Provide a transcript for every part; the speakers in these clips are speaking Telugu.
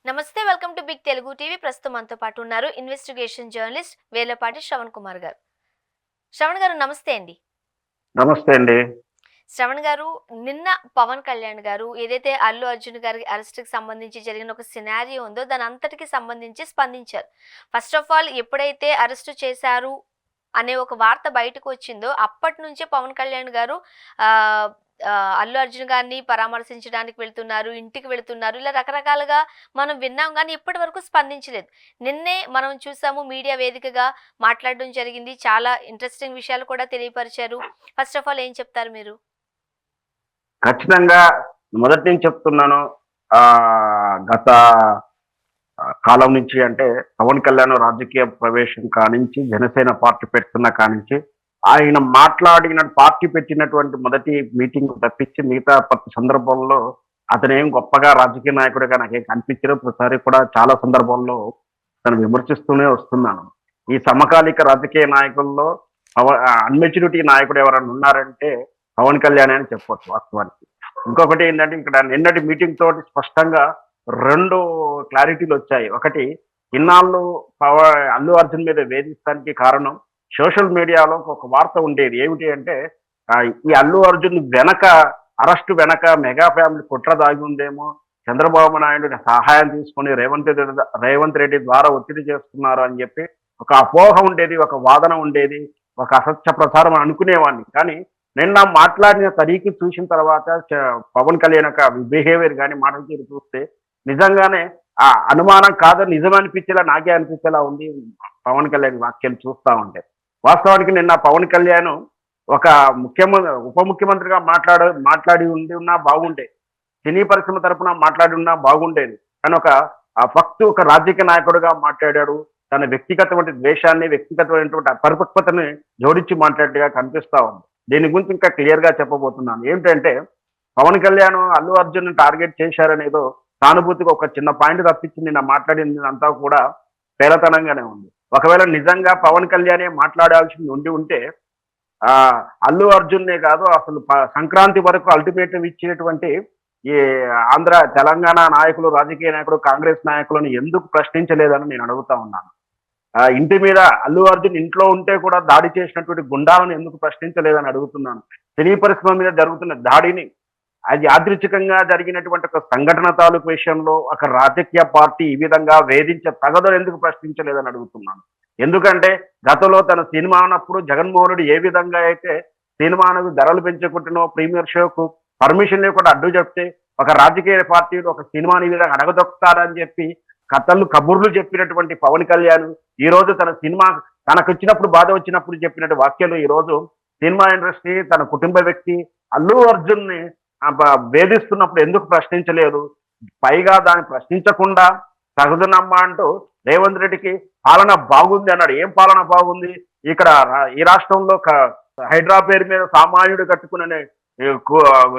నమస్తే welcome to big Telugu TV. ప్రస్తుతం మనతో పాటు ఉన్నారు ఇన్వెస్టిగేషన్ జర్నలిస్ట్ వేలపాటి శ్రవణ్ కుమార్ గారు. శ్రవణ్ గారు నమస్తే అండి. నమస్తే అండి. శ్రవణ్ గారు, నిన్న పవన్ కళ్యాణ్ గారు ఏదైతే అల్లు అర్జున్ గారి అరెస్ట్కి సంబంధించి జరిగిన ఒక సినారియో ఉందో దాని అంతటికి సంబంధించి స్పందించారు. ఫస్ట్ ఆఫ్ ఆల్ ఎప్పుడైతే అరెస్ట్ చేశారు అనే ఒక వార్త బయటకు వచ్చిందో అప్పటి నుంచే పవన్ కళ్యాణ్ గారు అల్లు అర్జున్ గారిని పరామర్శించడానికి వెళ్తున్నారు, ఇంటికి వెళుతున్నారు, ఇలా రకరకాలుగా మనం విన్నాం. కానీ ఇప్పటి వరకు స్పందించలేదు. నిన్నే మనం చూసాము, మీడియా వేదికగా మాట్లాడడం జరిగింది. చాలా ఇంట్రెస్టింగ్ విషయాలు కూడా తెలియపరిచారు. ఫస్ట్ ఆఫ్ ఆల్ ఏం చెప్తారు మీరు? ఖచ్చితంగా మొదటి నుంచి చెప్తున్నాను. గత కాలం నుంచి అంటే పవన్ కళ్యాణ్ రాజకీయ ప్రవేశం కానించి జనసేన పార్టీ పెడుతున్న కానించి ఆయన మాట్లాడిన పార్టీ పెట్టినటువంటి మొదటి మీటింగ్ తప్పించి మిగతా ప్రతి సందర్భంలో అతనేం గొప్పగా రాజకీయ నాయకుడిగా నాకేం కనిపించడం. ప్రతిసారి కూడా చాలా సందర్భాల్లో తను విమర్శిస్తూనే వస్తున్నాను. ఈ సమకాలిక రాజకీయ నాయకుల్లో అన్మెచ్యూరిటీ నాయకుడు ఎవరైనా ఉన్నారంటే పవన్ కళ్యాణ్ అని చెప్పొచ్చు వాస్తవానికి. ఇంకొకటి ఏంటంటే ఇక్కడ నిన్నటి మీటింగ్ తోటి స్పష్టంగా రెండు క్లారిటీలు వచ్చాయి. ఒకటి, ఇన్నాళ్ళు అల్లు అర్జున్ మీద వేధిస్తానికి కారణం సోషల్ మీడియాలో ఒక వార్త ఉండేది. ఏమిటి అంటే ఈ అల్లు అర్జున్ వెనక, అరెస్ట్ వెనక మెగా ఫ్యామిలీ కుట్ర దాగి ఉందేమో, చంద్రబాబు నాయుడు సహాయం తీసుకుని రేవంత్ రెడ్డి ద్వారా ఒత్తిడి చేస్తున్నారు అని చెప్పి ఒక అపోహ ఉండేది, ఒక వాదన ఉండేది, ఒక అసత్య ప్రచారం అనుకునేవాడిని. కానీ నిన్న మాట్లాడిన తరీకి చూసిన తర్వాత పవన్ కళ్యాణ్ యొక్క బిహేవియర్ కానీ మాటలు తీరు చూస్తే నిజంగానే ఆ అనుమానం కాదు, నిజం అనిపించేలా, నాకే అనిపించేలా ఉంది పవన్ కళ్యాణ్ వాక్యాలు చూస్తూ ఉంటే. వాస్తవానికి నిన్న పవన్ కళ్యాణ్ ఒక ఉప ముఖ్యమంత్రిగా మాట్లాడి ఉన్నా బాగుండే, సినీ పరిశ్రమ తరఫున మాట్లాడి ఉన్నా బాగుండేది. కానీ ఒక రాజకీయ నాయకుడిగా మాట్లాడాడు. తన వ్యక్తిగతమైన ద్వేషాన్ని, వ్యక్తిగతమైనటువంటి అపరిపక్వతని జోడించి మాట్లాడిగా కనిపిస్తా ఉంది. దీని గురించి ఇంకా క్లియర్ గా చెప్పబోతున్నాను. ఏమిటంటే పవన్ కళ్యాణ్ అల్లు అర్జున్ టార్గెట్ చేశారనేదో సానుభూతిగా ఒక చిన్న పాయింట్ తప్పించింది. నా మాట్లాడింది అంతా కూడా పేలతనంగానే ఉంది. ఒకవేళ నిజంగా పవన్ కళ్యాణే మాట్లాడాల్సింది ఉంటే అల్లు అర్జున్నే కాదు, అసలు సంక్రాంతి వరకు అల్టిమేటం ఇచ్చినటువంటి ఈ ఆంధ్ర తెలంగాణ నాయకులు, రాజకీయ నాయకులు, కాంగ్రెస్ నాయకులను ఎందుకు ప్రశ్నించలేదని నేను అడుగుతా ఉన్నాను. ఇంటి మీద అల్లు అర్జున్ ఇంట్లో ఉంటే కూడా దాడి చేసినటువంటి గుండాలను ఎందుకు ప్రశ్నించలేదని అడుగుతున్నాను. సినీ పరిశ్రమ మీద జరుగుతున్న దాడిని, అది యాదృచ్ఛికంగా జరిగినటువంటి ఒక సంఘటన తాలూకు విషయంలో ఒక రాజకీయ పార్టీ ఈ విధంగా తగదని ఎందుకు ప్రశ్నించలేదని అడుగుతున్నాను. ఎందుకంటే గతంలో తన సినిమా అన్నప్పుడు జగన్మోహన్ రెడ్డి ఏ విధంగా అయితే సినిమాను ధరలు పెంచుకుంటున్నో, ప్రీమియర్ షోకు పర్మిషన్ లేకుండా అడ్డు చెప్తే ఒక రాజకీయ పార్టీలు ఒక సినిమాని ఈ విధంగా అడగదొక్కుతారని చెప్పి కబుర్లు చెప్పినటువంటి పవన్ కళ్యాణ్ ఈ రోజు తన సినిమా తనకు వచ్చినప్పుడు, బాధ వచ్చినప్పుడు చెప్పినట్టు వాక్యాలు ఈ రోజు సినిమా ఇండస్ట్రీ, తన కుటుంబ వ్యక్తి అల్లు అర్జున్ ని వేధిస్తున్నప్పుడు ఎందుకు ప్రశ్నించలేదు? పైగా దాన్ని ప్రశ్నించకుండా తగుదనమ్మా అంటూ రేవంత్ రెడ్డికి పాలన బాగుంది అన్నాడు. ఏం పాలన బాగుంది? ఇక్కడ ఈ రాష్ట్రంలో హైడ్రా పేరు మీద సామాన్యుడు కట్టుకునే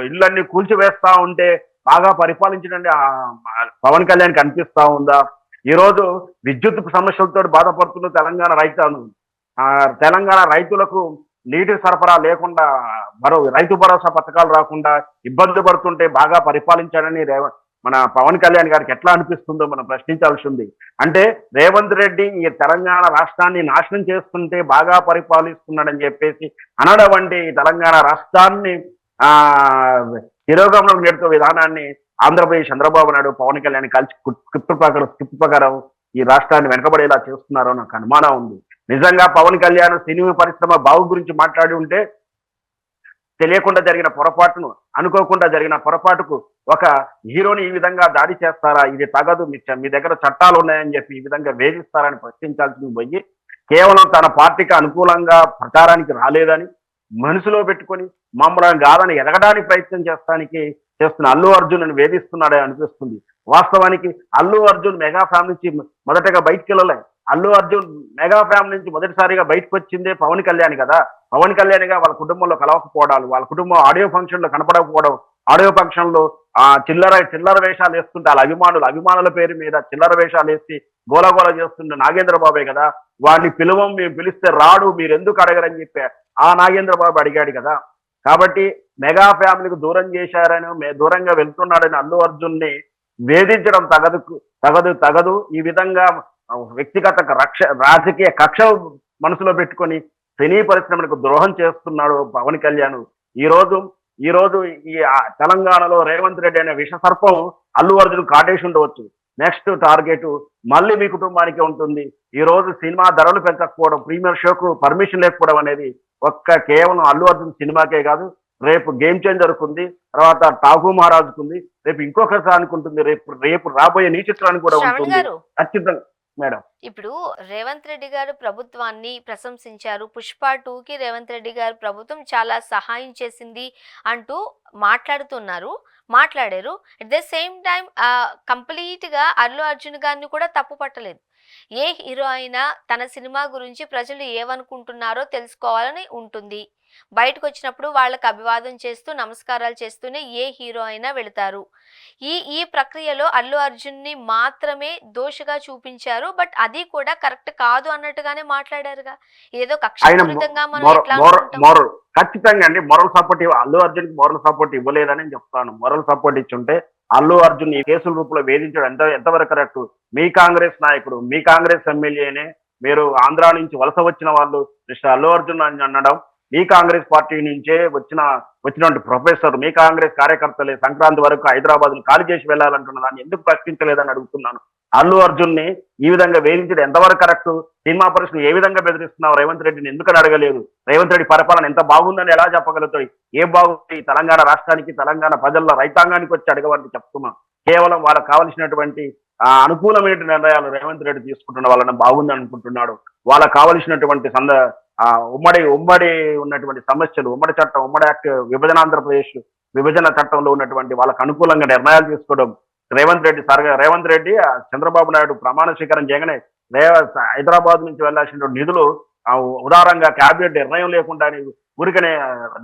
ఇళ్ళన్నీ కూల్చివేస్తా ఉంటే బాగా పరిపాలించడండి పవన్ కళ్యాణ్ కనిపిస్తా ఉందా? ఈరోజు విద్యుత్ సమస్యలతో బాధపడుతున్న తెలంగాణ రైతులకు నీటి సరఫరా లేకుండా, రైతు భరోసా పథకాలు రాకుండా ఇబ్బంది పడుతుంటే బాగా పరిపాలించాడని మన పవన్ కళ్యాణ్ గారికి ఎట్లా అనిపిస్తుందో మనం ప్రశ్నించాల్సి ఉంది. అంటే రేవంత్ రెడ్డి ఈ తెలంగాణ రాష్ట్రాన్ని నాశనం చేస్తుంటే బాగా పరిపాలిస్తున్నాడని చెప్పేసి అనడం అంటే ఈ తెలంగాణ రాష్ట్రాన్ని తిరోగమనం నేర్పే విధానాన్ని ఆంధ్రప్రదేశ్ చంద్రబాబు నాయుడు, పవన్ కళ్యాణ్ కలిసి స్క్రిప్ట్ ప్రకారం ఈ రాష్ట్రాన్ని వెనకబడేలా చేస్తున్నారో నాకు అనుమానం ఉంది. నిజంగా పవన్ కళ్యాణ్ సినిమా పరిశ్రమ బాగు గురించి మాట్లాడి ఉంటే తెలియకుండా జరిగిన పొరపాటును, అనుకోకుండా జరిగిన పొరపాటుకు ఒక హీరోని ఈ విధంగా దాడి చేస్తారా? ఇది తగదు, మీ దగ్గర చట్టాలు ఉన్నాయని చెప్పి ఈ విధంగా వేధిస్తారని ప్రశ్నించాల్సింది పోయి కేవలం తన పార్టీకి అనుకూలంగా ప్రచారానికి రాలేదని మనసులో పెట్టుకొని మమ్మల్ని కాదని ఎదగడానికి ప్రయత్నం చేస్తున్న అల్లు అర్జున్ వేధిస్తున్నాడే అనిపిస్తుంది. వాస్తవానికి అల్లు అర్జున్ మెగా ఫ్యామిలీ నుంచి మొదటగా బయటికి వెళ్ళలే. అల్లు అర్జున్ మెగా ఫ్యామిలీ నుంచి మొదటిసారిగా బయటకు వచ్చిందే పవన్ కళ్యాణ్ కదా. పవన్ కళ్యాణ్గా వాళ్ళ కుటుంబంలో కలవకపోవడాలు, వాళ్ళ కుటుంబం ఆడియో ఫంక్షన్లో కనపడకపోవడం, ఆడియో ఫంక్షన్లో చిల్లర వేషాలు వేస్తుంటే వాళ్ళ అభిమానుల పేరు మీద చిల్లర వేషాలు వేసి గోలగోల చేస్తుండే నాగేంద్ర బాబే కదా. వాడిని మేము పిలిస్తే రాడు, మీరు ఎందుకు అడగరని చెప్పి ఆ నాగేంద్ర బాబు అడిగాడు కదా. కాబట్టి మెగా ఫ్యామిలీకి దూరం చేశారని, దూరంగా వెళ్తున్నాడని అల్లు అర్జున్ని వేధించడం తగదు. ఈ విధంగా వ్యక్తిగత రాజకీయ కక్ష మనసులో పెట్టుకొని సినీ పరిశ్రమలకు ద్రోహం చేస్తున్నాడు పవన్ కళ్యాణ్. ఈ రోజు ఈ రోజు ఈ తెలంగాణలో రేవంత్ రెడ్డి అనే విష సర్పం అల్లు అర్జున్ కాటేసి ఉండవచ్చు. నెక్స్ట్ టార్గెట్ మళ్ళీ మీ కుటుంబానికే ఉంటుంది. ఈ రోజు సినిమా ధరలు పెంచకపోవడం, ప్రీమియర్ షోకు పర్మిషన్ లేకపోవడం అనేది కేవలం అల్లు అర్జున్ సినిమాకే కాదు, రేపు గేమ్ చేంజర్ కుంది, తర్వాత టాకు మహారాజుకు ఉంది, రేపు ఇంకొక దానికి ఉంటుంది, రేపు రాబోయే నీ చిత్రానికి కూడా శ్రవణ్ ఉంటుంది. గారు, ఖచ్చితంగా మేడం. ఇప్పుడు రేవంత్ రెడ్డి గారు ప్రభుత్వాన్ని ప్రశంసించారు. పుష్ప 2కి రేవంత్ రెడ్డి గారు ప్రభుత్వం చాలా సహాయం చేసింది అంటూ మాట్లాడారు. At the same time complete గా అల్లు అర్జున్ గారిని కూడా తప్పు పట్టలేదు. ఏ హీరో అయినా తన సినిమా గురించి ప్రజలు ఏమనుకుంటున్నారో తెలుసుకోవాలని ఉంటుంది. బయటకు వచ్చినప్పుడు వాళ్ళకి అభివాదం చేస్తూ నమస్కారాలు చేస్తూనే ఏ హీరో అయినా వెళతారు. ఈ ప్రక్రియలో అల్లు అర్జున్ని మాత్రమే దోషిగా చూపించారు. బట్ అది కూడా కరెక్ట్ కాదు అన్నట్టుగానే మాట్లాడారుగా. ఏదో కక్షపూరితంగా మనం ఎట్లా అనుకుంటాం? ఖచ్చితంగా అండి, మొరల్ సపోర్ట్ అల్లు అర్జున్ కి మొరల్ సపోర్ట్ ఇవ్వలేదని చెప్తాను. మొరల్ సపోర్ట్ ఇచ్చుంటే అల్లు అర్జున్ ఈ కేసుల రూపంలో వేధించడం ఎంతవరకు కరెక్ట్? మీ కాంగ్రెస్ నాయకుడు, మీ కాంగ్రెస్ ఎమ్మెల్యేనే మీరు ఆంధ్ర నుంచి వలస వచ్చిన వాళ్ళు మిస్టర్ అల్లు అర్జున్ అని అనడం, మీ కాంగ్రెస్ పార్టీ నుంచే వచ్చినటువంటి ప్రొఫెసర్, మీ కాంగ్రెస్ కార్యకర్తలే సంక్రాంతి వరకు హైదరాబాద్ ఖాళీ చేసి వెళ్ళాలంటున్న దాన్ని ఎందుకు ప్రశ్నించలేదని అడుగుతున్నాను. అల్లు అర్జున్ ని ఈ విధంగా వేధించడం ఎంతవరకు కరెక్ట్? సినిమా పరిశ్రమ ఏ విధంగా బెదిరిస్తున్నావు? రేవంత్ రెడ్డిని ఎందుకని అడగలేదు? రేవంత్ రెడ్డి పరిపాలన ఎంత బాగుందని ఎలా చెప్పగలుగుతాయి? ఏం బాగుంది? తెలంగాణ రాష్ట్రానికి, తెలంగాణ ప్రజల రైతాంగానికి వచ్చి అడగవని చెప్తున్నాం. కేవలం వాళ్ళకి కావలసినటువంటి అనుకూలమైన నిర్ణయాలు రేవంత్ రెడ్డి తీసుకుంటున్న వాళ్ళని బాగుంది అనుకుంటున్నాడు. వాళ్ళకి కావలసినటువంటి ఉమ్మడి ఉన్నటువంటి సమస్యలు, ఉమ్మడి చట్టం, ఉమ్మడి యాక్ట్, విభజన ఆంధ్రప్రదేశ్ విభజన చట్టంలో ఉన్నటువంటి వాళ్ళకు అనుకూలంగా నిర్ణయాలు తీసుకోవడం రేవంత్ రెడ్డి చంద్రబాబు నాయుడు ప్రమాణ స్వీకారం చేయగానే హైదరాబాద్ నుంచి వెళ్లాల్సిన నిధులు ఉదారంగా క్యాబినెట్ నిర్ణయం లేకుండా ఊరికనే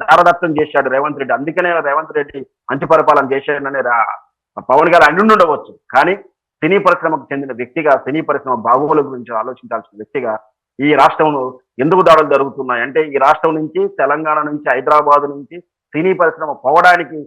దారదత్తం చేశాడు రేవంత్ రెడ్డి. అందుకనే రేవంత్ రెడ్డి మంచి పరిపాలన చేశాడని పవన్ గారు అండి ఉండవచ్చు. కానీ సినీ పరిశ్రమకు చెందిన వ్యక్తిగా, సినీ పరిశ్రమ బాగోగుల గురించి ఆలోచించాల్సిన వ్యక్తిగా ఈ రాష్ట్రంలో ఎందుకు దాడులు జరుగుతున్నాయి అంటే, ఈ రాష్ట్రం నుంచి, తెలంగాణ నుంచి, హైదరాబాద్ నుంచి సినీ పరిశ్రమ పోవడానికి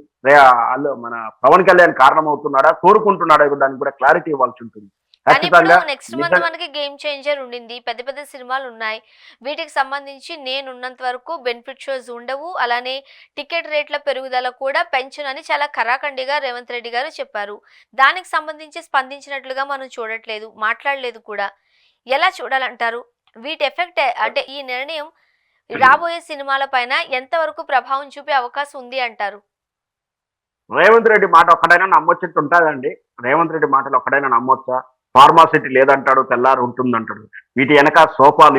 మన పవన్ కళ్యాణ్ కారణమవుతున్నాడా, కోరుకుంటున్నాడా? దానికి కూడా క్లారిటీ ఇవ్వాల్సి ఉంటుంది. ఖచ్చితంగా నెక్స్ట్ మంత్ మనకి గేమ్ చేంజర్ ఉండింది, పెద్ద పెద్ద సినిమాలు ఉన్నాయి. వీటికి సంబంధించి నేనున్నంత వరకు బెనిఫిట్ షోస్ ఉండవు, అలానే టికెట్ రేట్ల పెరుగుదల కూడా పెంచునని చాలా కరాఖండిగా రేవంత్ రెడ్డి గారు చెప్పారు. దానికి సంబంధించి స్పందించినట్లుగా మనం చూడట్లేదు, మాట్లాడలేదు కూడా. ఎలా చూడాలంటారు? వీటి ఎఫెక్ట్ అంటే ఈ నిర్ణయం రాబోయే సినిమాల పైన ఎంతవరకు ప్రభావం చూపే అవకాశం ఉంది అంటారు? రేవంత్ రెడ్డి మాట ఒక్కడైనా నమ్మొచ్చినట్టు ఉంటుందండి. రేవంత్ రెడ్డి మాటలు ఒక్కడైనా నమ్మొచ్చా? ఫార్మాసిటీ లేదంటాడు, తెల్లారు ఉంటుందంటాడు. వీటి వెనక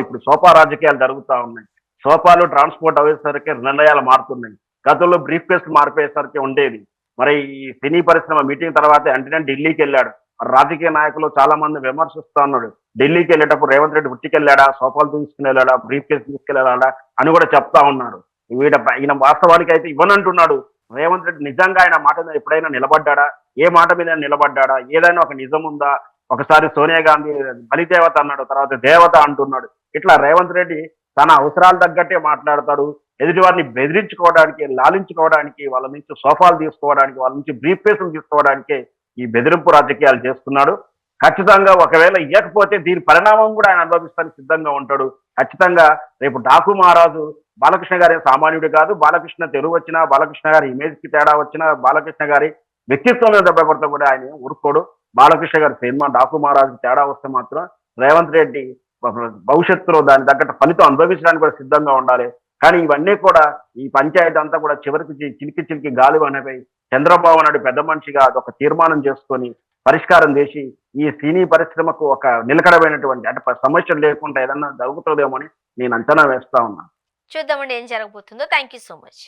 ఇప్పుడు సోపా రాజకీయాలు జరుగుతూ ఉన్నాయి. సోపాలు ట్రాన్స్పోర్ట్ అయ్యేసరికి నిర్ణయాలు మారుతున్నాయి. గతంలో బ్రీఫ్ కేసు మారిపోయేసరికి ఉండేది. మరి ఈ సినీ పరిశ్రమ మీటింగ్ తర్వాత వెంటనే ఢిల్లీకి వెళ్ళాడు. రాజకీయ నాయకులు చాలా మంది విమర్శిస్తా ఉన్నాడు. ఢిల్లీకి వెళ్ళేటప్పుడు రేవంత్ రెడ్డి ఉట్టికెళ్ళాడా, సోపాలు తీసుకుని వెళ్ళాడా, బ్రీఫ్ కేసు తీసుకెళ్ళాడా అని కూడా చెప్తా ఉన్నారు. ఈయన వాస్తవానికి అయితే ఇవ్వనంటున్నాడు. రేవంత్ రెడ్డి నిజంగా ఆయన మాట మీద ఎప్పుడైనా నిలబడ్డా? ఏ మాట మీద నిలబడ్డా? ఏదైనా ఒక నిజం ఉందా? ఒకసారి సోనియా గాంధీ బలిదేవత అన్నాడు, తర్వాత దేవత అంటున్నాడు. ఇట్లా రేవంత్ రెడ్డి తన అవసరాలు తగ్గట్టే మాట్లాడతాడు. ఎదుటి వారిని బెదిరించుకోవడానికి, లాలించుకోవడానికి, వాళ్ళ నుంచి సోఫాలు తీసుకోవడానికి, వాళ్ళ నుంచి బ్రీఫ్ కేసులు తీసుకోవడానికే ఈ బెదిరింపు రాజకీయాలు చేస్తున్నాడు. ఖచ్చితంగా ఒకవేళ ఇవ్వకపోతే దీని పరిణామం కూడా ఆయన అనుభవిస్తానికి సిద్ధంగా ఉంటాడు. ఖచ్చితంగా రేపు డాకు మహారాజు బాలకృష్ణ గారి సామాన్యుడు కాదు. బాలకృష్ణ తెలుగు వచ్చినా, బాలకృష్ణ గారి ఇమేజ్ కి తేడా వచ్చినా, బాలకృష్ణ గారి వ్యక్తిత్వం మీద దెబ్బ కొడతా కూడా ఆయన ఊరుకోడు. బాలకృష్ణ గారి సినిమా డాకు మహారాజు తేడా వస్తే మాత్రం రేవంత్ రెడ్డి భవిష్యత్తులో దాని తగ్గట్టు ఫలితం అనుభవించడానికి కూడా సిద్ధంగా ఉండాలి. కానీ ఇవన్నీ కూడా ఈ పంచాయతీ అంతా కూడా చివరికి చిలికి గాలి అనేవి చంద్రబాబు నాయుడు పెద్ద మనిషిగా అదొక తీర్మానం చేసుకొని పరిష్కారం చేసి ఈ సినీ పరిశ్రమకు ఒక నిలకడమైనటువంటి అంటే సమస్యలు లేకుండా ఏదన్నా జరుగుతుందేమో అని నేను అంచనా వేస్తా ఉన్నాను. చూద్దామండి ఏం జరగబోతుందో. Thank you so much.